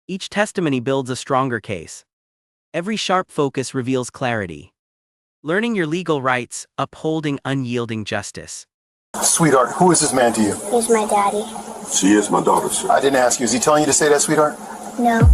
Each testimony builds a stronger case. Every sharp focus reveals clarity. Learning your legal rights, upholding unyielding justice. Sweetheart, who is this man to you? He's my daddy. She is my daughter, sir. I didn't ask you. Is he telling you to say that, sweetheart? No.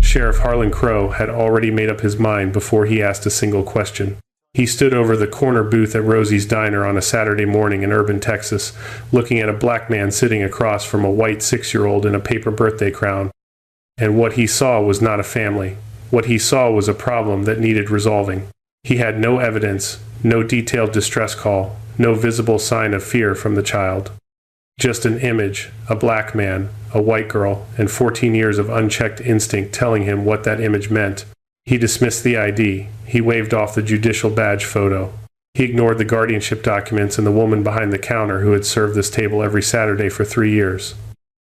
Sheriff Harlan Crow had already made up his mind before he asked a single question. He stood over the corner booth at Rosie's Diner on a Saturday morning in Urban, Texas, looking at a black man sitting across from a white 6-year-old in a paper birthday crown. And what he saw was not a family. What he saw was a problem that needed resolving. He had no evidence, no detailed distress call, no visible sign of fear from the child. Just an image, a black man, a white girl, and 14 years of unchecked instinct telling him what that image meant. He dismissed the ID. He waved off the judicial badge photo. He ignored the guardianship documents and the woman behind the counter who had served this table every Saturday for 3 years.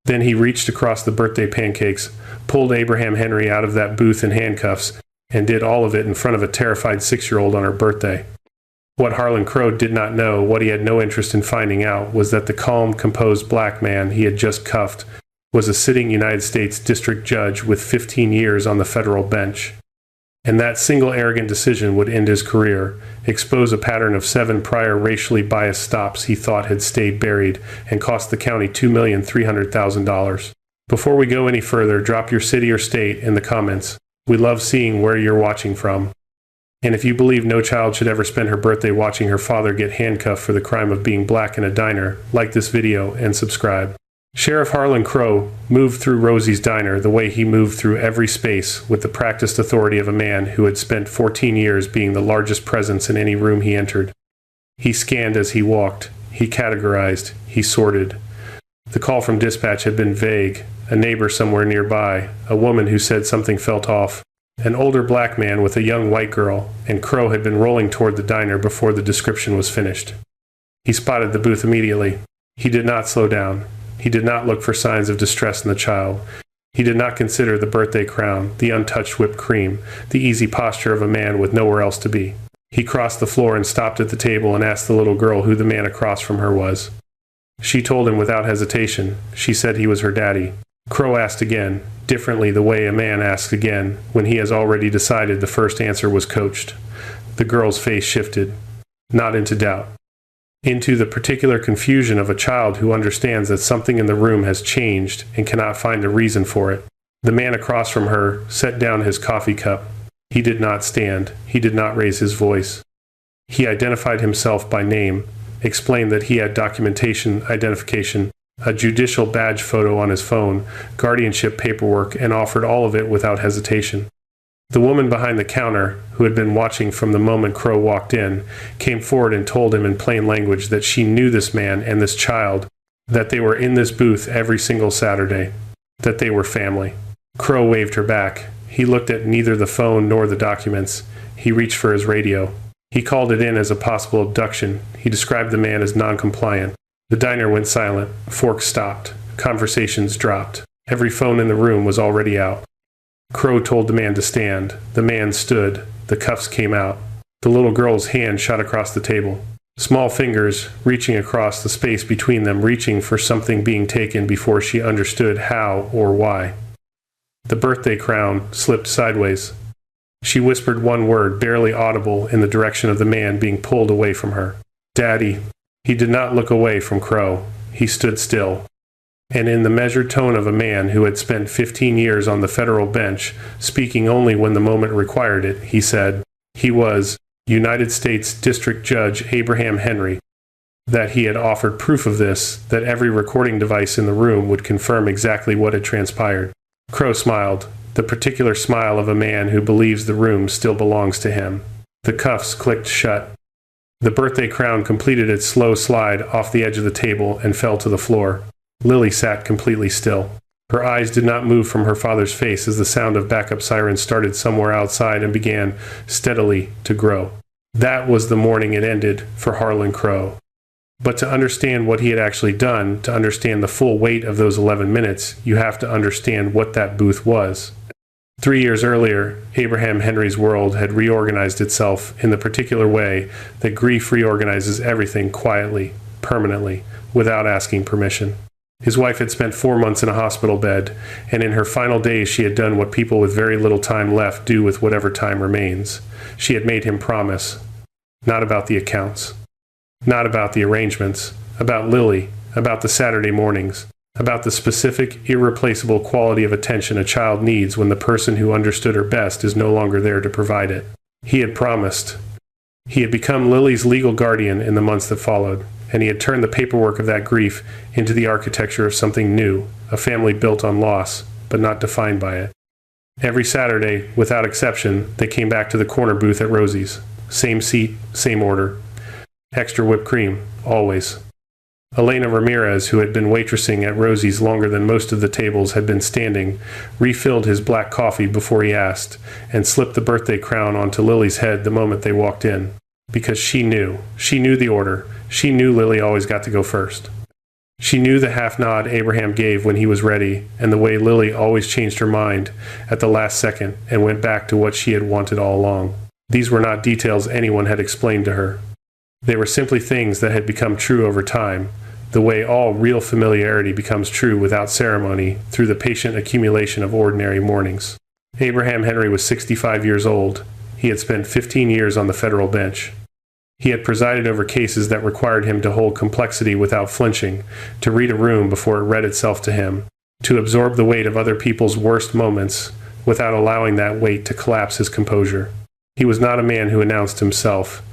Then he reached across the birthday pancakes, pulled Abraham Henry out of that booth in handcuffs, and did all of it in front of a terrified 6-year-old on her birthday. What Harlan Crow did not know, what he had no interest in finding out, was that the calm, composed black man he had just cuffed was a sitting United States district judge with 15 years on the federal bench. And that single arrogant decision would end his career, expose a pattern of 7 prior racially biased stops he thought had stayed buried, and cost the county $2,300,000. Before we go any further, drop your city or state in the comments. We love seeing where you're watching from. And if you believe no child should ever spend her birthday watching her father get handcuffed for the crime of being black in a diner, like this video and subscribe. Sheriff Harlan Crow moved through Rosie's Diner the way he moved through every space with the practiced authority of a man who had spent 14 years being the largest presence in any room he entered. He scanned as he walked. He categorized. He sorted. The call from dispatch had been vague. A neighbor somewhere nearby, a woman who said something felt off, an older black man with a young white girl, and Crow had been rolling toward the diner before the description was finished. He spotted the booth immediately. He did not slow down. He did not look for signs of distress in the child. He did not consider the birthday crown, the untouched whipped cream, the easy posture of a man with nowhere else to be. He crossed the floor and stopped at the table and asked the little girl who the man across from her was. She told him without hesitation. She said he was her daddy. Crow asked again, differently the way a man asks again, when he has already decided the first answer was coached. The girl's face shifted, not into doubt, into the particular confusion of a child who understands that something in the room has changed and cannot find a reason for it. The man across from her set down his coffee cup. He did not stand. He did not raise his voice. He identified himself by name, explained that he had documentation, identification, a judicial badge photo on his phone, guardianship paperwork, and offered all of it without hesitation. The woman behind the counter, who had been watching from the moment Crow walked in, came forward and told him in plain language that she knew this man and this child, that they were in this booth every single Saturday, that they were family. Crow waved her back. He looked at neither the phone nor the documents. He reached for his radio. He called it in as a possible abduction. He described the man as non-compliant. The diner went silent. Forks stopped. Conversations dropped. Every phone in the room was already out. Crow told the man to stand. The man stood. The cuffs came out. The little girl's hand shot across the table. Small fingers reaching across the space between them, reaching for something being taken before she understood how or why. The birthday crown slipped sideways. She whispered one word, barely audible, in the direction of the man being pulled away from her. Daddy. He did not look away from Crow. He stood still. And in the measured tone of a man who had spent 15 years on the federal bench, speaking only when the moment required it, he said, he was United States District Judge Abraham Henry, that he had offered proof of this, that every recording device in the room would confirm exactly what had transpired. Crow smiled, the particular smile of a man who believes the room still belongs to him. The cuffs clicked shut. The birthday crown completed its slow slide off the edge of the table and fell to the floor. Lily sat completely still. Her eyes did not move from her father's face as the sound of backup sirens started somewhere outside and began, steadily, to grow. That was the morning it ended for Harlan Crow. But to understand what he had actually done, to understand the full weight of those 11 minutes, you have to understand what that booth was. 3 years earlier, Abraham Henry's world had reorganized itself in the particular way that grief reorganizes everything quietly, permanently, without asking permission. His wife had spent 4 months in a hospital bed, and in her final days she had done what people with very little time left do with whatever time remains. She had made him promise. Not about the accounts. Not about the arrangements. About Lily. About the Saturday mornings. About the specific, irreplaceable quality of attention a child needs when the person who understood her best is no longer there to provide it. He had promised. He had become Lily's legal guardian in the months that followed, and he had turned the paperwork of that grief into the architecture of something new, a family built on loss, but not defined by it. Every Saturday, without exception, they came back to the corner booth at Rosie's. Same seat, same order. Extra whipped cream, always. Elena Ramirez, who had been waitressing at Rosie's longer than most of the tables had been standing, refilled his black coffee before he asked, and slipped the birthday crown onto Lily's head the moment they walked in. Because she knew. She knew the order. She knew Lily always got to go first. She knew the half-nod Abraham gave when he was ready, and the way Lily always changed her mind at the last second and went back to what she had wanted all along. These were not details anyone had explained to her. They were simply things that had become true over time, the way all real familiarity becomes true without ceremony through the patient accumulation of ordinary mornings. Abraham Henry was 65 years old. He had spent 15 years on the federal bench. He had presided over cases that required him to hold complexity without flinching, to read a room before it read itself to him, to absorb the weight of other people's worst moments without allowing that weight to collapse his composure. He was not a man who announced himself.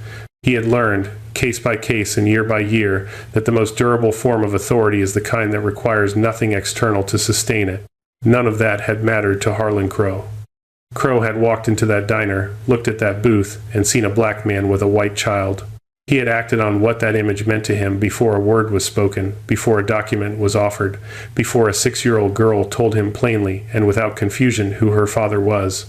He had learned, case by case and year by year, that the most durable form of authority is the kind that requires nothing external to sustain it. None of that had mattered to Harlan Crow. Crow had walked into that diner, looked at that booth, and seen a black man with a white child. He had acted on what that image meant to him before a word was spoken, before a document was offered, before a 6-year-old girl told him plainly and without confusion who her father was.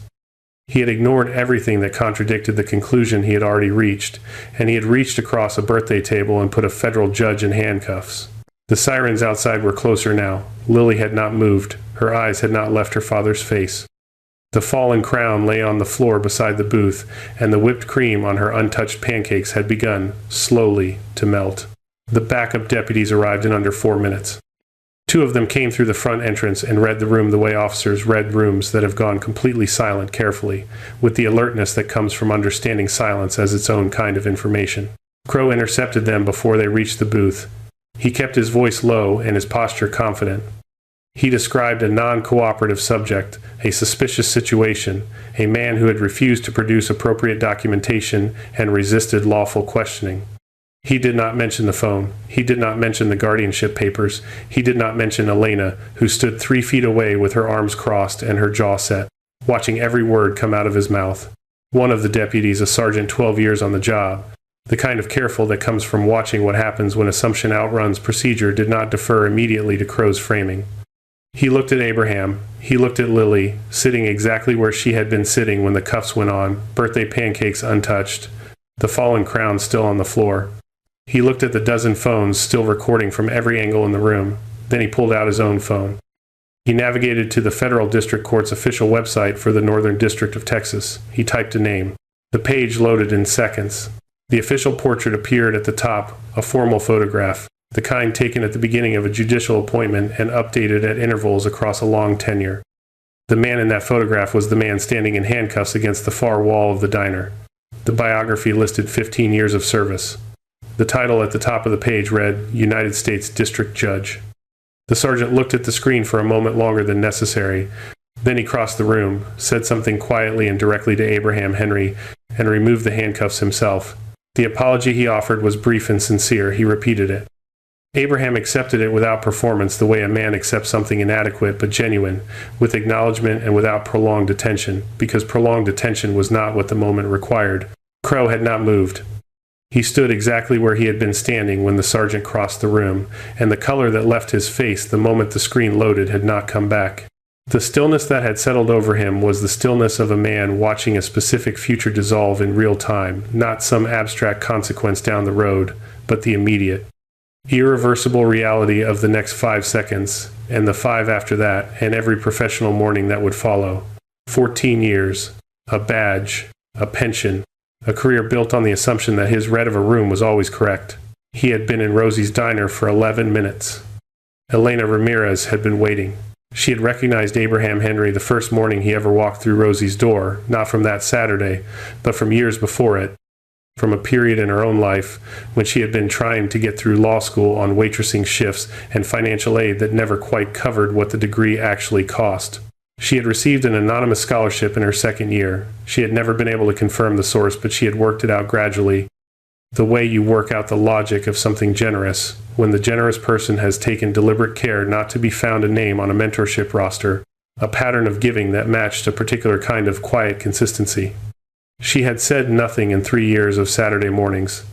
He had ignored everything that contradicted the conclusion he had already reached, and he had reached across a birthday table and put a federal judge in handcuffs. The sirens outside were closer now. Lily had not moved. Her eyes had not left her father's face. The fallen crown lay on the floor beside the booth, and the whipped cream on her untouched pancakes had begun, slowly, to melt. The backup deputies arrived in under 4 minutes. 2 of them came through the front entrance and read the room the way officers read rooms that have gone completely silent carefully, with the alertness that comes from understanding silence as its own kind of information. Crow intercepted them before they reached the booth. He kept his voice low and his posture confident. He described a non-cooperative subject, a suspicious situation, a man who had refused to produce appropriate documentation and resisted lawful questioning. He did not mention the phone. He did not mention the guardianship papers. He did not mention Elena, who stood 3 feet away with her arms crossed and her jaw set, watching every word come out of his mouth. One of the deputies, a sergeant 12 years on the job, the kind of careful that comes from watching what happens when assumption outruns procedure, did not defer immediately to Crow's framing. He looked at Abraham. He looked at Lily, sitting exactly where she had been sitting when the cuffs went on, birthday pancakes untouched, the fallen crown still on the floor. He looked at the dozen phones still recording from every angle in the room. Then he pulled out his own phone. He navigated to the Federal District Court's official website for the Northern District of Texas. He typed a name. The page loaded in seconds. The official portrait appeared at the top, a formal photograph, the kind taken at the beginning of a judicial appointment and updated at intervals across a long tenure. The man in that photograph was the man standing in handcuffs against the far wall of the diner. The biography listed 15 years of service. The title at the top of the page read, United States District Judge. The sergeant looked at the screen for a moment longer than necessary. Then he crossed the room, said something quietly and directly to Abraham Henry, and removed the handcuffs himself. The apology he offered was brief and sincere. He repeated it. Abraham accepted it without performance, the way a man accepts something inadequate but genuine, with acknowledgement and without prolonged attention, because prolonged attention was not what the moment required. Crow had not moved. He stood exactly where he had been standing when the sergeant crossed the room, and the color that left his face the moment the screen loaded had not come back. The stillness that had settled over him was the stillness of a man watching a specific future dissolve in real time, not some abstract consequence down the road, but the immediate, irreversible reality of the next 5 seconds, and the 5 after that, and every professional morning that would follow. 14 years, a badge, a pension, a career built on the assumption that his read of a room was always correct. He had been in Rosie's diner for 11 minutes. Elena Ramirez had been waiting. She had recognized Abraham Henry the first morning he ever walked through Rosie's door, not from that Saturday, but from years before it, from a period in her own life when she had been trying to get through law school on waitressing shifts and financial aid that never quite covered what the degree actually cost. She had received an anonymous scholarship in her second year. She had never been able to confirm the source, but she had worked it out gradually, the way you work out the logic of something generous, when the generous person has taken deliberate care not to be found a name on a mentorship roster, a pattern of giving that matched a particular kind of quiet consistency. She had said nothing in 3 years of Saturday mornings.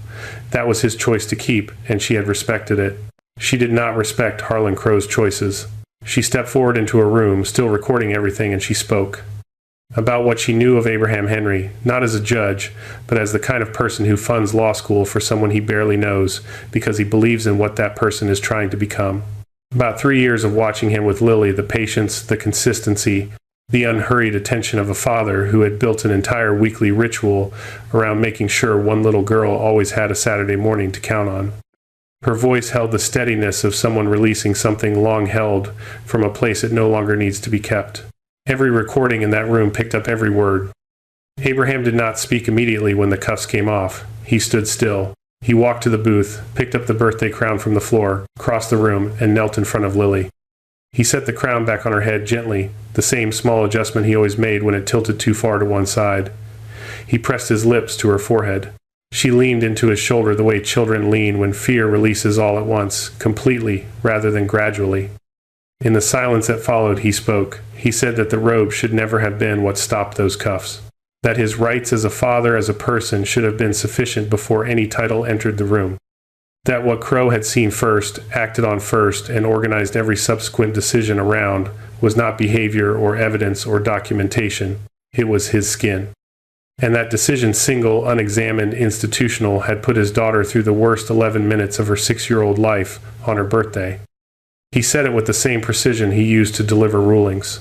That was his choice to keep, and she had respected it. She did not respect Harlan Crow's choices. She stepped forward into her room, still recording everything, and she spoke about what she knew of Abraham Henry, not as a judge, but as the kind of person who funds law school for someone he barely knows because he believes in what that person is trying to become. About 3 years of watching him with Lily, the patience, the consistency, the unhurried attention of a father who had built an entire weekly ritual around making sure one little girl always had a Saturday morning to count on. Her voice held the steadiness of someone releasing something long held from a place it no longer needs to be kept. Every recording in that room picked up every word. Abraham did not speak immediately when the cuffs came off. He stood still. He walked to the booth, picked up the birthday crown from the floor, crossed the room, and knelt in front of Lily. He set the crown back on her head gently, the same small adjustment he always made when it tilted too far to one side. He pressed his lips to her forehead. She leaned into his shoulder the way children lean when fear releases all at once, completely, rather than gradually. In the silence that followed, he spoke. He said that the robe should never have been what stopped those cuffs. That his rights as a father, as a person, should have been sufficient before any title entered the room. That what Crow had seen first, acted on first, and organized every subsequent decision around was not behavior or evidence or documentation. It was his skin. And that decision, single, unexamined, institutional, had put his daughter through the worst 11 minutes of her 6-year-old life on her birthday. He said it with the same precision he used to deliver rulings.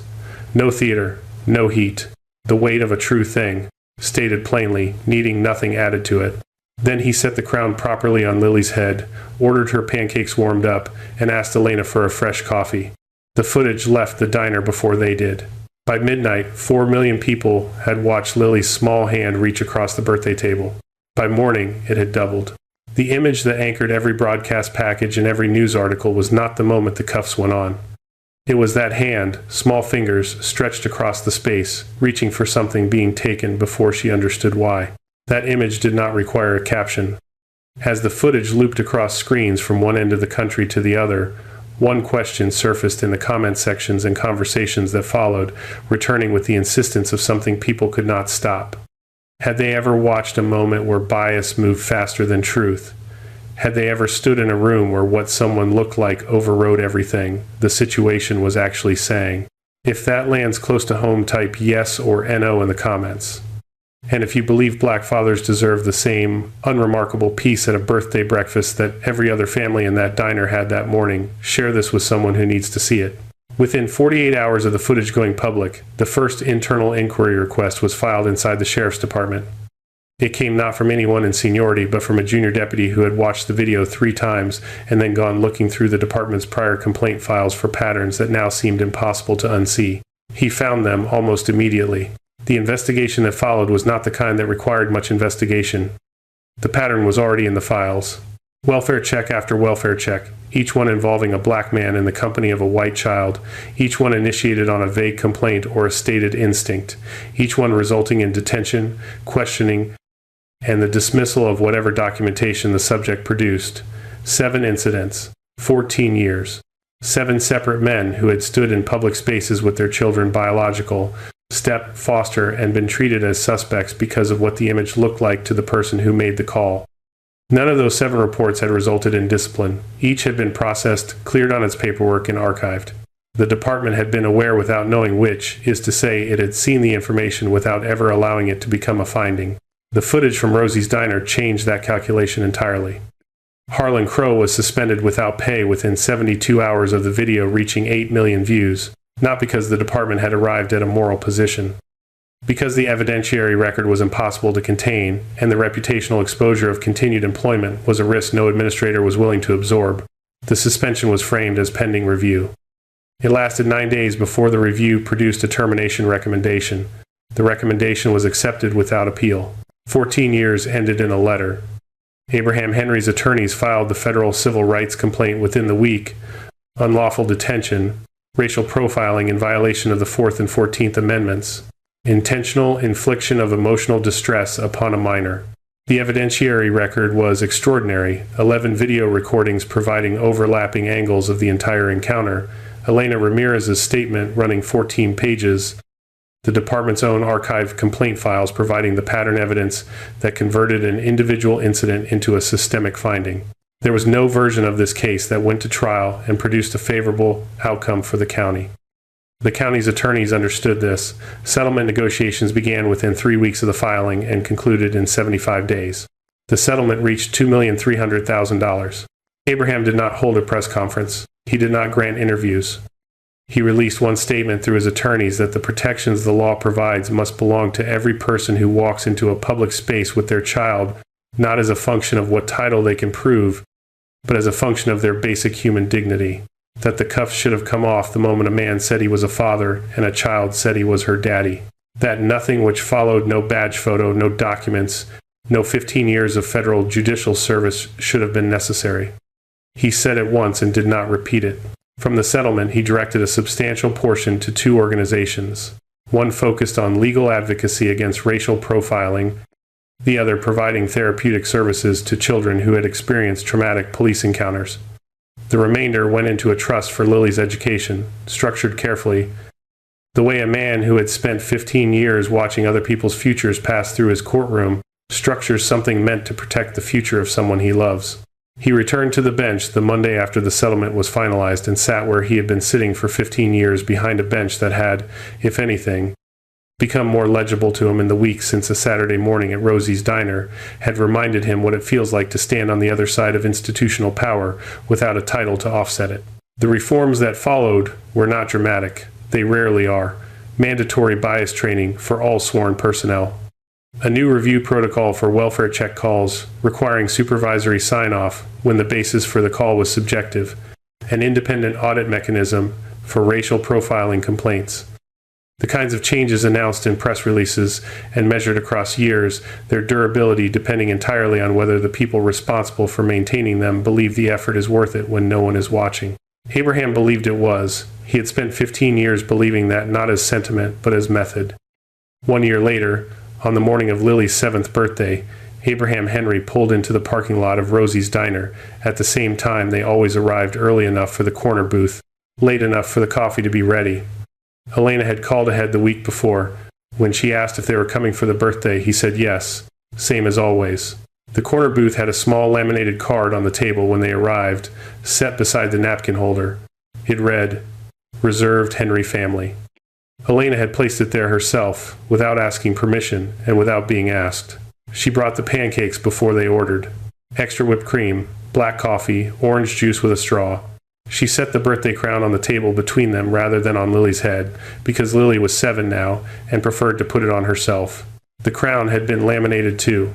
No theater, no heat, the weight of a true thing, stated plainly, needing nothing added to it. Then he set the crown properly on Lily's head, ordered her pancakes warmed up, and asked Elena for a fresh coffee. The footage left the diner before they did. By midnight, 4 million people had watched Lily's small hand reach across the birthday table. By morning, it had doubled. The image that anchored every broadcast package and every news article was not the moment the cuffs went on. It was that hand, small fingers, stretched across the space, reaching for something being taken before she understood why. That image did not require a caption. As the footage looped across screens from one end of the country to the other, one question surfaced in the comment sections and conversations that followed, returning with the insistence of something people could not stop. Had they ever watched a moment where bias moved faster than truth? Had they ever stood in a room where what someone looked like overrode everything the situation was actually saying? If that lands close to home, type yes or no in the comments. And if you believe black fathers deserve the same unremarkable peace at a birthday breakfast that every other family in that diner had that morning, share this with someone who needs to see it. Within 48 hours of the footage going public, the first internal inquiry request was filed inside the sheriff's department. It came not from anyone in seniority, but from a junior deputy who had watched the video 3 times and then gone looking through the department's prior complaint files for patterns that now seemed impossible to unsee. He found them almost immediately. The investigation that followed was not the kind that required much investigation. The pattern was already in the files. Welfare check after welfare check, each one involving a black man in the company of a white child, each one initiated on a vague complaint or a stated instinct, each one resulting in detention, questioning, and the dismissal of whatever documentation the subject produced. 7 incidents, 14 years. 7 separate men who had stood in public spaces with their children biological, step, foster, and been treated as suspects because of what the image looked like to the person who made the call. None of those 7 reports had resulted in discipline. Each had been processed, cleared on its paperwork, and archived. The department had been aware without knowing which, is to say, it had seen the information without ever allowing it to become a finding. The footage from Rosie's diner changed that calculation entirely. Harlan Crow was suspended without pay within 72 hours of the video reaching 8 million views, not because the department had arrived at a moral position. Because the evidentiary record was impossible to contain, and the reputational exposure of continued employment was a risk no administrator was willing to absorb. The suspension was framed as pending review. It lasted 9 days before the review produced a termination recommendation. The recommendation was accepted without appeal. 14 years ended in a letter. Abraham Henry's attorneys filed the federal civil rights complaint within the week: unlawful detention, racial profiling in violation of the 4th and 14th Amendments, intentional infliction of emotional distress upon a minor. The evidentiary record was extraordinary: 11 video recordings providing overlapping angles of the entire encounter, Elena Ramirez's statement running 14 pages, the department's own archived complaint files providing the pattern evidence that converted an individual incident into a systemic finding. There was no version of this case that went to trial and produced a favorable outcome for the county. The county's attorneys understood this. Settlement negotiations began within 3 weeks of the filing and concluded in 75 days. The settlement reached $2,300,000. Abraham did not hold a press conference. He did not grant interviews. He released one statement through his attorneys that the protections the law provides must belong to every person who walks into a public space with their child, not as a function of what title they can prove, but as a function of their basic human dignity. That the cuffs should have come off the moment a man said he was a father and a child said he was her daddy. That nothing which followed, no badge photo, no documents, no 15 years of federal judicial service, should have been necessary. He said it once and did not repeat it. From the settlement, he directed a substantial portion to 2 organizations. One focused on legal advocacy against racial profiling, the other providing therapeutic services to children who had experienced traumatic police encounters. The remainder went into a trust for Lily's education, structured carefully, the way a man who had spent 15 years watching other people's futures pass through his courtroom structures something meant to protect the future of someone he loves. He returned to the bench the Monday after the settlement was finalized and sat where he had been sitting for 15 years behind a bench that had, if anything, become more legible to him in the weeks since a Saturday morning at Rosie's Diner had reminded him what it feels like to stand on the other side of institutional power without a title to offset it. The reforms that followed were not dramatic. They rarely are. Mandatory bias training for all sworn personnel. A new review protocol for welfare check calls requiring supervisory sign-off when the basis for the call was subjective. An independent audit mechanism for racial profiling complaints. The kinds of changes announced in press releases and measured across years, their durability depending entirely on whether the people responsible for maintaining them believe the effort is worth it when no one is watching. Abraham believed it was. He had spent 15 years believing that not as sentiment, but as method. 1 year later, on the morning of Lily's 7th birthday, Abraham Henry pulled into the parking lot of Rosie's Diner. At the same time, they always arrived early enough for the corner booth, late enough for the coffee to be ready. Elena had called ahead the week before. When she asked if they were coming for the birthday, he said yes, same as always. The corner booth had a small laminated card on the table when they arrived, set beside the napkin holder. It read, "Reserved Henry Family." Elena had placed it there herself, without asking permission and without being asked. She brought the pancakes before they ordered. Extra whipped cream, black coffee, orange juice with a straw. She set the birthday crown on the table between them rather than on Lily's head, because Lily was 7 now and preferred to put it on herself. The crown had been laminated too.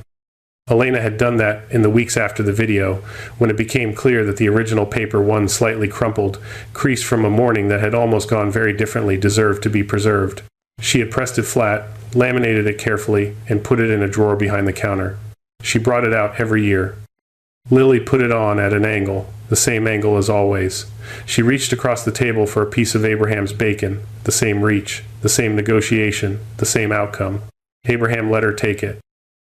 Elena had done that in the weeks after the video, when it became clear that the original paper, one slightly crumpled, creased from a morning that had almost gone very differently, deserved to be preserved. She had pressed it flat, laminated it carefully, and put it in a drawer behind the counter. She brought it out every year. Lily put it on at an angle, the same angle as always. She reached across the table for a piece of Abraham's bacon, the same reach, the same negotiation, the same outcome. Abraham let her take it.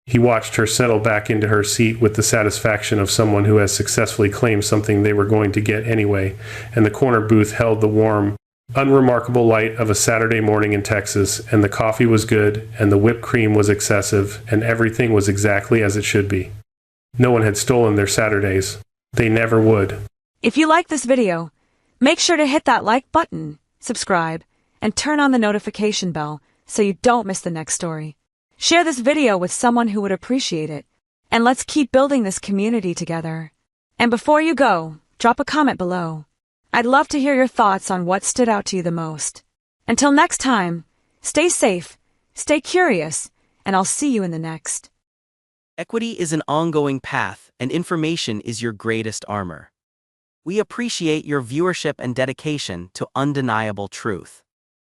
He watched her settle back into her seat with the satisfaction of someone who has successfully claimed something they were going to get anyway, and the corner booth held the warm, unremarkable light of a Saturday morning in Texas, and the coffee was good, and the whipped cream was excessive, and everything was exactly as it should be. No one had stolen their Saturdays. They never would. If you like this video, make sure to hit that like button, subscribe, and turn on the notification bell so you don't miss the next story. Share this video with someone who would appreciate it, and let's keep building this community together. And before you go, drop a comment below. I'd love to hear your thoughts on what stood out to you the most. Until next time, stay safe, stay curious, and I'll see you in the next. Equity is an ongoing path, and information is your greatest armor. We appreciate your viewership and dedication to undeniable truth.